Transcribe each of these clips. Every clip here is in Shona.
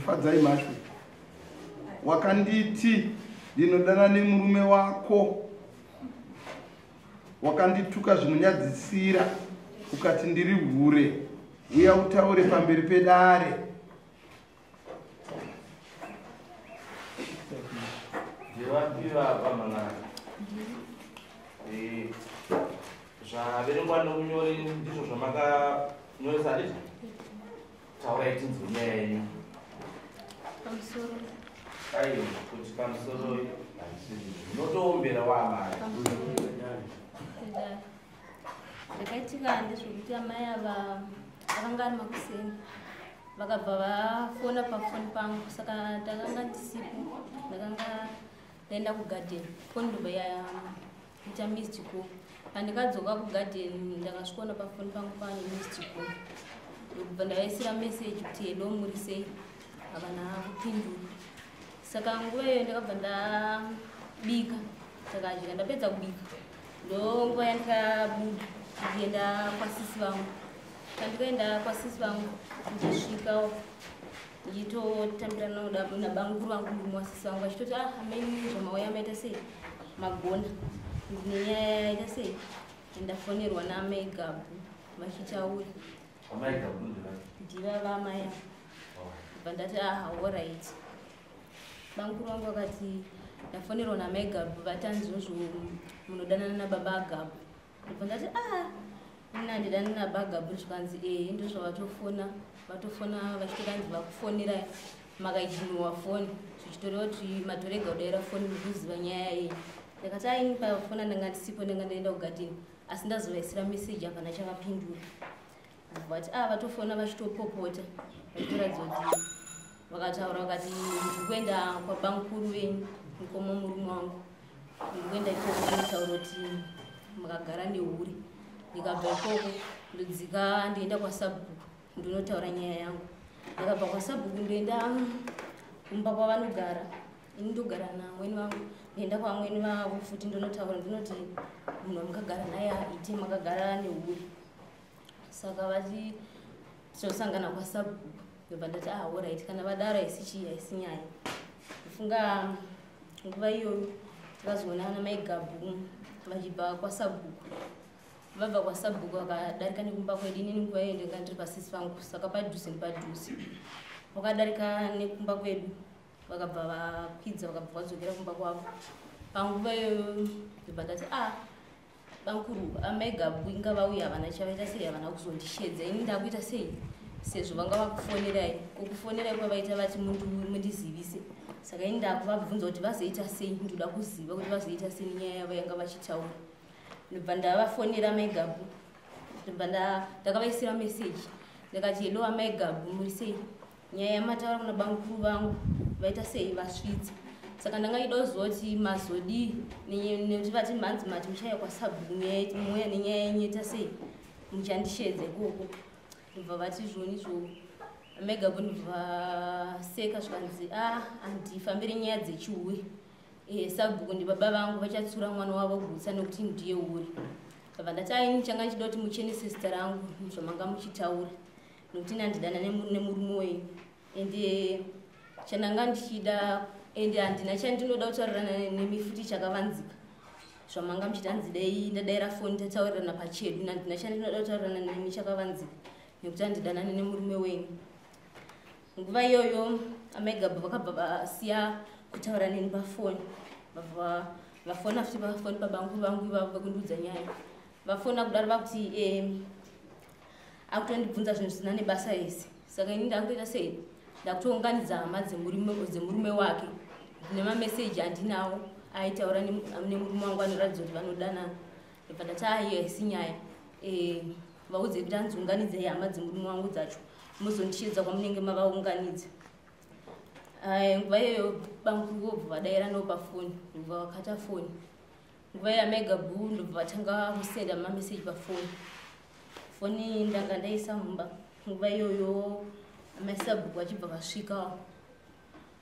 ndifadzai mashwe wakanditi ndinodana nemurume wako wakandituka zvinonyadzisira ukati ndiri hure uya utaure pamberi pedare zvaverengwa nomunyori ndizvo zvamakanyoresa dizvo taurai tinzwe nyaya yenyu pamusoro aiwa kuti pamusoro unotoombera waamai ndakaitika ndezvekuti amai ava vakanga ari makuseni vakabva vafona pafoni pangu saka ndakanga ndisipo ndakanga ndaenda kugadheni foni ndobva yaita mystical pandikadzoka kugadheni ndakasvikona pafoni pangu pane mystical ndokubva ndavaisira meseji kuti hello muri sei havana kupindura saka nguva iyo ndakabva ndabika takadya ndapedza kubika ndonguva yandikabuda ndienda kwasisi vangu pandikaenda kwasisi vangu ndisvika ndichitotambira nabanguru vangu murume wasisi vangu achitoti ameni zvamauya maita sei magona nenyaya yaita sei ndafonerwa naamai Gabhu vachitaura ndiva vamai ava bva ndati alright banguru vangu vakati ndafonerwa naamai Gabhu vatanzvozvo munodanana nababa Gabhu bva ndati ina handidani nababa Gabhu zvikanzi ndozvavatofona vachitodanzi vakufonirai makaidhiniwa foni zvichitoreva kuti madhorega udaira foni mukuziva nyaya yei ndakati aini pafona ndanga ndisipo ndanga ndaenda kugadheni asi ndazovaisira meseji hapana chavapindura vati vatofona vachitopopota vachitoratidza kuti vakataura vakati ndikuenda kwabangukuru venyu mukoma murume wangu ndikuenda ikoko nditaura kuti makagara nehure ndikabva ikoko ndodzika ndienda kwasabhuku ndinotaura nyaya yangu ndikabva kwasabhuku ndoenda kumba kwavanogara ini ndogara naamweni vangu ndienda kwamweni vavo futi ndonotaura ndinoti munhu wamukagara naye aite makagara nehure saka vati tinosangana kwasabhuku ndobva ndati alright kana vadaro haisi nyaya kufunga nguva iyoyo takazoona namai Gabhu vachibva kwasabhuku vabva kwasabhuku vakadarika nekumba kwedu inini nguva iyo ndinga ndiri pasisi vangu saka padhuze nepadhuze vakadarika nekumba kwedu vakabva vakwidza vakabva vadzokera kumba kwavo panguva iyoyo ndobva ndati bankuru amai Gabhu inga vauya havana chavaita sei havana kuzondishedza ini ndakuita sei sezvo vanga vakufonirai kukufonerai kwavaita vati mundizivise saka ini ndakuvabvunza kuti vazoita sei ndoda kuziva kuti vazoita sei nenyaya yavo yanga vachitaura ndobva ndavafonera amai Gabhu ndobva ndakavaisira meseji ndakati hello amai Gabhu muri sei nyaya yamataura kuna bangukuru vangu vaita sei vasvitsa saka ndanga ida kuziva kuti mazodi nekuti vati mhanzi mati muchaya kwasabhuku mweya nenyaya yenyeta sei muchandishedza ikoko ndobva vati zvonizvo amai Gabhu ndobva seka zvikanzi handifambire nyaya dzechihure sabhuku ndibaba vangu vachatsura mwana wavo gutsa nekuti ndiye hure ndobva ndati aini changa ndichida kuti muchene sesta rangu zvamanga muchitaura nekuti nandidana nemurume wenyu ende chandanga ndichida ende handina chandinoda kutaurirana nemi futi chakavanzika zvamanga muchitanzidai ndadaira foni tataurirana pachedu handina chandinoda kutaurirana nemi chakavanzika nekuti handidana nemurume wenyu nguva iyoyo amai Gabhu vakabva vasiya kutaura neni pafoni vafona futi pafoni pabanguru vangu ivavo vakundiudza nyaya vafona kudaro vakuti akutondibvunza zvinhu zvisina nebasa ese saka ini ndakutoita sei ndakutounganidza hama dzemurume wake nemameseji andinawo aitaura nemurume wangu anoratidza kuti vanodanana ndobva ndati iyo haisi nyaya vaudze kuti anziunganidzei hama dzemurume wangu dzacho muzondishedza kwamunenge mavaunganidza nguva iyoyo bangukuru vobva vadaira navo pafoni ndobva vakata foni nguva iyo amai Gabhu ndobva vatanga kusenda mameseji pafoni foni ndanga ndaisa mumba nguva iyoyo amai Sabhuku vachibva vasvika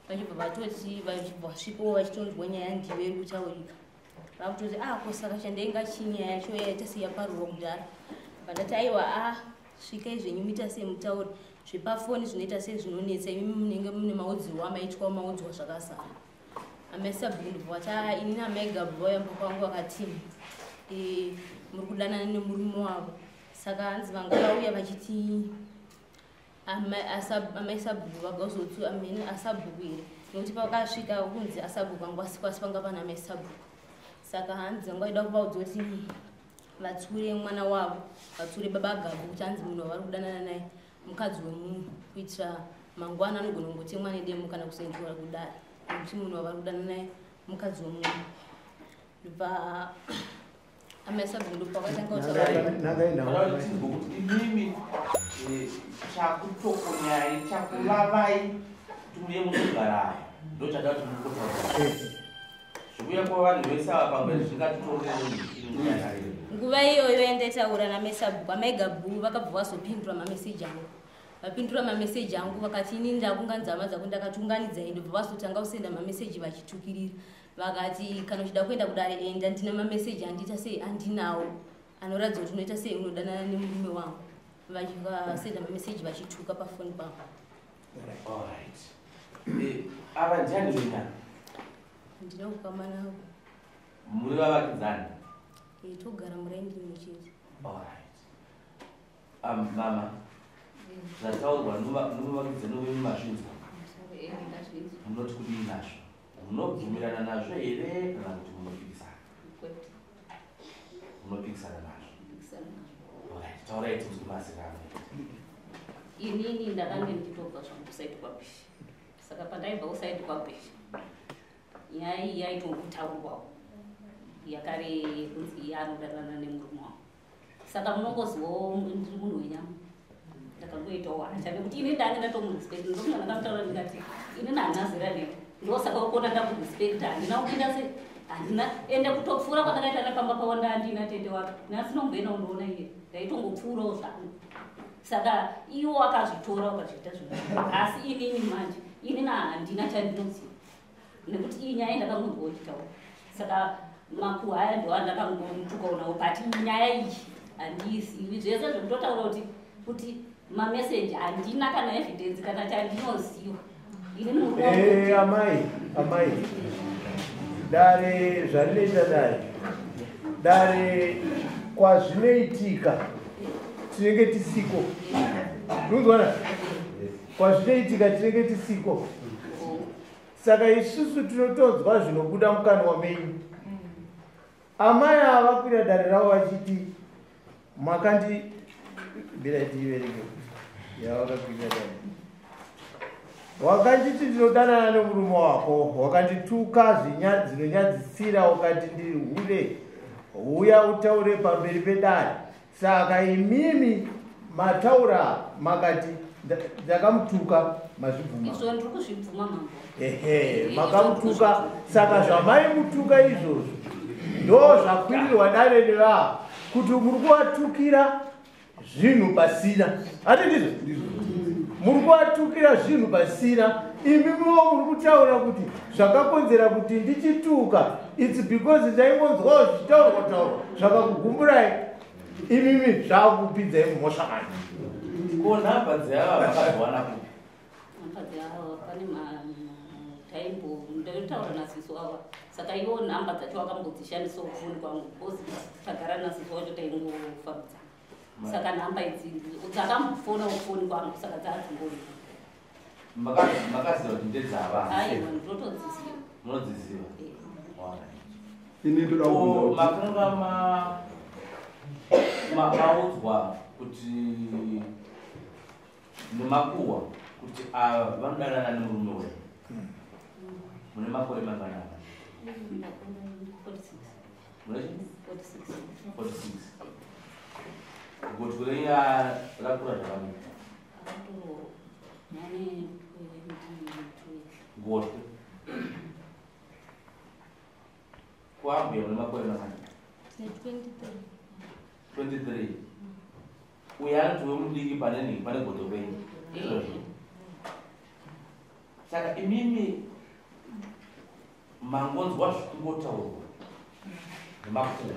vachibva vatoti vachibva vasvikawo vachitonzwa nyaya yandive iri kutaurika vakutoti kosaka chandainga chinyaya yacho yaita sei yaparurwa kudhara vandati aiwa svikai zvenyu muita sei mutauri zvepafoni zvinoita sezvinonetsa imi munenge mune maudzirwo amaitwa maudzwa zvakasara amesabhindwa ta ini namegabhu vayamba kwangu vakati muri kudanana nemurume wavo saka hanzi vangavauya vachiti amaisabhuku vagazotsu amene asabhuku here nokuti pakasvika kunzi asabhuku vangu asikwasi panga pana amaisabhuku saka hanzi vangaida kuvaudza kuti vatsure mwana wavo vatsure baba Gabhu kuti hanzi munhu wavari kudanana naye mukadzi wemunhu kuitira mangwana anogona kungotemwa nedemo kana kusengiwa kudare nokuti munhu wavari kudanana naye mukadzi wemunhu ndibva amaisabhuku ndopakatanga imimi chakutokonyai chakulavai tumuye munogara ndochada kuti mukotaura zvukuya kwavanhu vese ava pamwe zvingatitorerei nguva iyoyo yandataura namesabhuku amaigabhu vakabva vazopindura mameseji angu vapindura mameseji angu vakati ini ndakunganzama dzako ndakatiunganidzai ndobva vazotanga kusenda mameseji vachitukirira vakati kana uchida kuenda kudare enda ndina mameseji andita sei andinawo anoratidza kuti unoita sei unodanana nemurume wangu vachivasenda mameseji vachituka pafoni pavo ava ndiani wenyana ndina kukama navo muri vavakidzani togara muraindi imwe chete mama zvataurwa nomuvakidzani wemumasvinzwa munoti kudii nazvo munobvumirana nazvo here kana kuti munopikisana munopikisana nazvo taurai tinzwimazirano inini ndakange ndichitobva zvangu kusaidi kwabishi saka pandaibva kusaidi kwabishi nyaya iyi yaitongutaurwawo yakare kunzi anodanana nemurume wavo saka munongozivawo ndiri munhu wenyama ndakangoitawo hancha nekuti ini ndange ndatomurespekta ndomuna ndakamutaura ndikati ini nahanazira nevo ndosaka ukona ndakurespekta handina kupinda se handina ende kutopfuura kwandakaita napamba pawanda handina tete wake nhasi nomboena unoona iye ndaitongopfuurawo zvangu saka iwo wakazvitora ukazviita zvona asi inini manje ini nahandina chandinoziva nekuti iyi nyaya ndakangongoitawo saka Kumakuhwa aya ndo andakangomutuka unawo but nyaya iyi handizivi zvese zvekutotaura kuti mameseji handina kana evidence kana chandinoziva ini amai dare zvarinoita dare kwazvinoitika tinenge tisiko unzwana kwazvinoitika tinenge tisiko saka isusu tinotodzwa zvinobuda mukanwa menyu amai ava kuita dare ravo vachiti makandi biratiivereke yavakakuita dare wakanditi ndinodanana nemurume wako wakandituka dzinonyadzisira ukati ndiri hude uya utaure pamberi pedare saka imimi mataura makati ndakamutuka mazvibvuma makamutuka saka zvamaimutuka izvozvo ndo zvakwirirwa dare nevavo kuti muri kuvatukira zvinhu pasina ati ndizvo muri kuvatukira zvinhu pasina imimiwo muri kutaura kuti zvakakonzera kuti ndichituka its because ndaingonzwawo zvichitaurwa zvakakugumburai imimi zvakupidzai mumhosva manje ko nhamba dzeava vakazwanapo pane taimbo ndaitaura nasiso ava saka iwo nhamba dzacho vakambodzishandisawo kufoni kwangu bcause tagara nasiso wacho taingofambidza saka nhamba idzi dzakambofona kufoni kwangu saka dzadzingori makaziva kuti ndedzava aiwa ndinotodziziva munodziziva ini ndoda makanga maudzwa kuti nemakuhwa kuti ava vanodanana nemurume wedu mune makore manganaka 46 gotwe renya rakura zvakanoita gotwe kwambuya mune makore manganaka 23 uya anoti wemudiki pane goto penyu saka imimi mangonzwa zvikungotaurwa nemakuhwa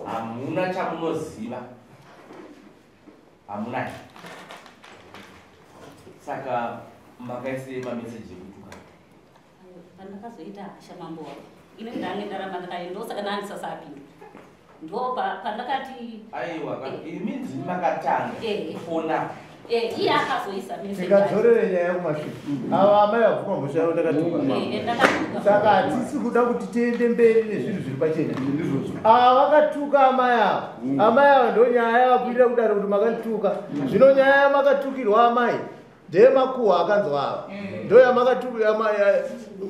hamuna chamunoziva hamunai. Saka makaise mameseji ekutuka. Pandakazoita shamambo ine ndange ndarama ndakaenda saka ndandisasapinda ndo pandakati aiwa it means makatanga fona iye akazoisa tikadzorere nyaya yakumashure ava amai vapfuma musharo takatuka saka hatisi kuda kuti tiende mberi nezvinhu zviri pachena ava vakatuka amai ava amai ava ndo nyaya yavakuitira kudaro kuti makatuka zvino nyaya yamakatukirwa amai ndeyemakuhwa akanzwa ava ndo yamakatukira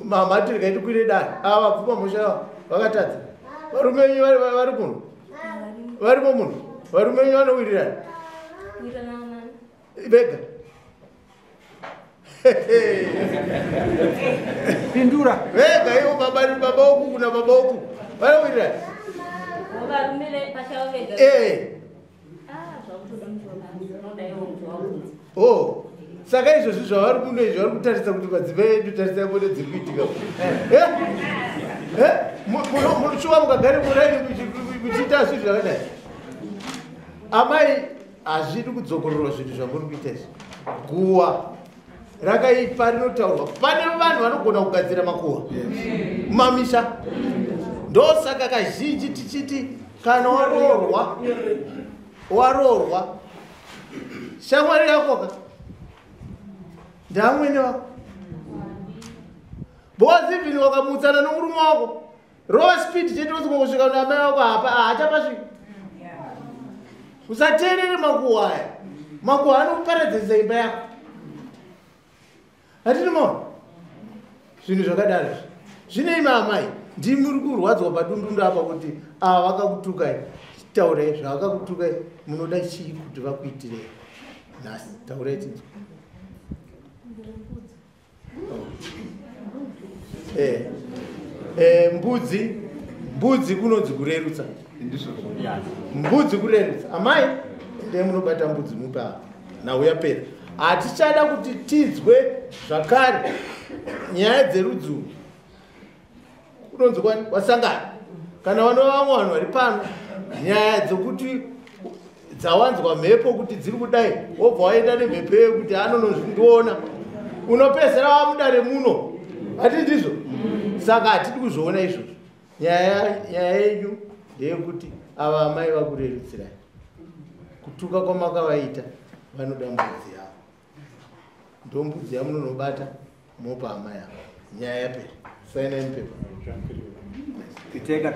mamhatiri kaiti kuire dani ava vapfuma musharo vakatadza varumenyu vari kuno varimo muno varumenyu vanowirirana vega pindura vega ivo baba oku kuna baba oku vanowirirana o saka izvozvi zvavari kuno izvi vari kutarisa kuti madzimai edu tarisa mbone dziri kuitika munoshuva mukagare muraini muchiita zvinhu zvakadai amai hazvidi kudzokororwa zvinhu zvamuri kuita izvi guwa rakaipa rinotaurwa pane vanhu vanogona kugadzira makuhwa mumamisha ndosaka kazhinji tichiti kana waroorwa shamwari yakoka ndamwene wako because even wakamutsana nomurume wako rova speed chete usingosvika kuna amai wako hapa hachapasvika usateerere makuhwa aya makuhwa anokuparadzisa imba yako hatini maona zvinhu zvakadaro zvine ime amai ndimuri kurwadzwa padundundu apa kuti ava vakakutukai taurai zvavakakutukai munoda chii kuti vakuitirei nhasi taurai tinzwa mbudzi kunonzi kurerutsa mbudzi kurerutsa amai ndee munobata mbudzi mupa nauyapera hatichada kuti tinzwe zvakare nyaya dzerudzuru kunonzi kwani wasangana kana vanova vamwe vanhu vari pano nyaya dzokuti dzawanzwa mhepo kuti dziri kudai wobva waenda nemhepo yekuti anonozvindiona unopedzera wamudare muno hati ndizvo saka hatidi kuzviona izvozvo nyaya yenyu ndeyekuti ava amai vakurerutsirai kutuka kwamakavaita vanoda mbudzi yavo ndo mbudzi yamunonobata mopa amai avo nyaya yapera sainai mupepa Kitega